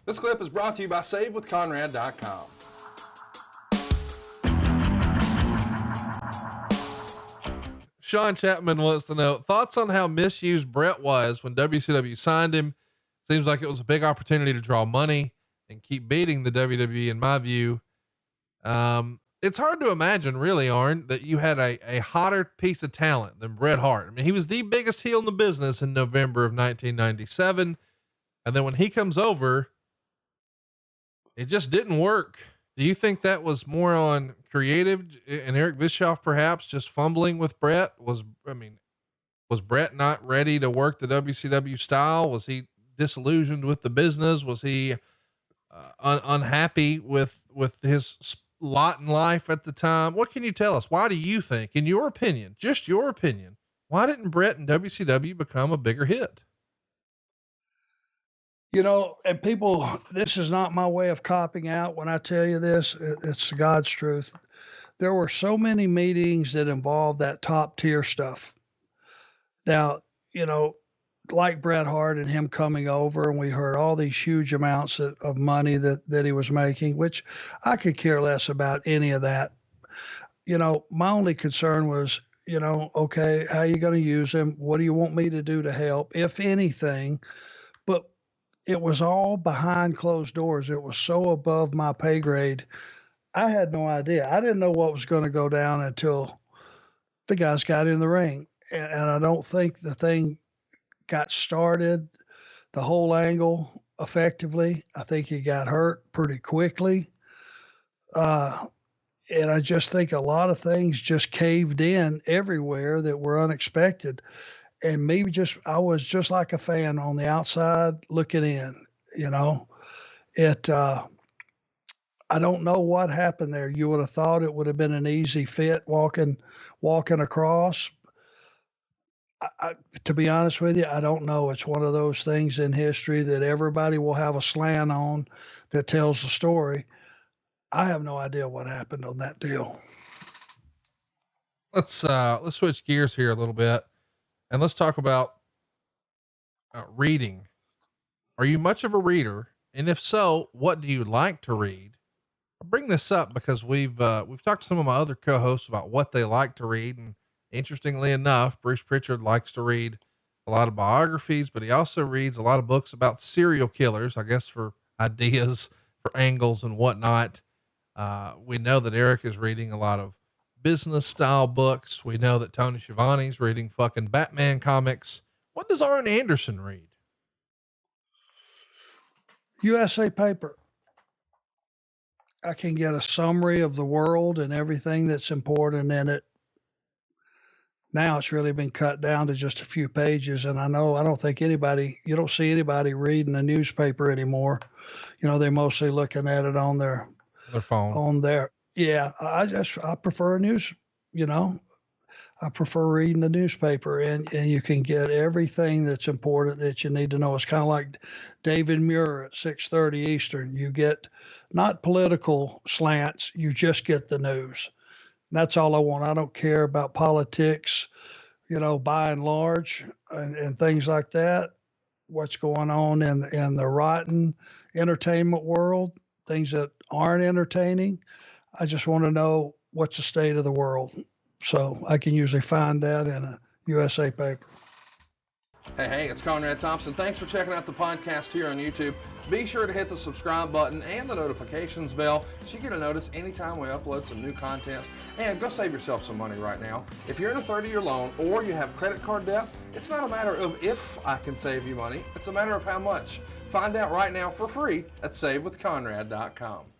This clip is brought to you by SaveWithConrad.com. Sean Chapman wants to know thoughts on how misused Bret was when WCW signed him. Seems like it was a big opportunity to draw money and keep beating the WWE in my view. It's hard to imagine really, Arn, that you had a hotter piece of talent than Bret Hart. I mean, he was the biggest heel in the business in November of 1997. And then when he comes over, it just didn't work. Do you think that was more on creative and Eric Bischoff perhaps just fumbling with Bret? Was Bret not ready to work the WCW style? Was he disillusioned with the business? Was he unhappy with his lot in life at the time? What can you tell us? Why do you think, in your opinion, just your opinion, why didn't Bret and WCW become a bigger hit? You know, and people, this is not my way of copping out when I tell you this. It's God's truth. There were so many meetings that involved that top tier stuff. Now, you know, like Bret Hart and him coming over, and we heard all these huge amounts of money that he was making, which I could care less about any of that. You know, my only concern was, you know, okay, how are you going to use him? What do you want me to do to help, if anything? But it was all behind closed doors. It was so above my pay grade. I had no idea. I didn't know what was going to go down until the guys got in the ring. And I don't think the thing got started, the whole angle effectively. I think he got hurt pretty quickly. And I just think a lot of things just caved in everywhere that were unexpected. And maybe I was just like a fan on the outside looking in, you know, I don't know what happened there. You would have thought it would have been an easy fit walking across. To be honest with you, I don't know. It's one of those things in history that everybody will have a slant on that tells the story. I have no idea what happened on that deal. Let's switch gears here a little bit. And let's talk about reading. Are you much of a reader? And if so, what do you like to read? I bring this up because we've talked to some of my other co-hosts about what they like to read. And interestingly enough, Bruce Pritchard likes to read a lot of biographies, but he also reads a lot of books about serial killers, I guess, for ideas, for angles and whatnot. We know that Eric is reading a lot of business style books. We know that Tony Schiavone's reading fucking Batman comics. What does Arn Anderson read? USA Paper. I can get a summary of the world and everything that's important in it. Now it's really been cut down to just a few pages. And I don't think you don't see anybody reading a newspaper anymore. You know, they're mostly looking at it on their phone, yeah, I prefer news, you know, I prefer reading the newspaper and you can get everything that's important that you need to know. It's kind of like David Muir at 6:30 Eastern. You get not political slants. You just get the news. That's all I want. I don't care about politics, you know, by and large and things like that. What's going on in the rotten entertainment world, things that aren't entertaining. I just want to know what's the state of the world. So I can usually find that in a USA Paper. Hey, it's Conrad Thompson. Thanks for checking out the podcast here on YouTube. Be sure to hit the subscribe button and the notifications bell so you get a notice anytime we upload some new content. And go save yourself some money right now. If you're in a 30-year loan or you have credit card debt, it's not a matter of if I can save you money. It's a matter of how much. Find out right now for free at SaveWithConrad.com.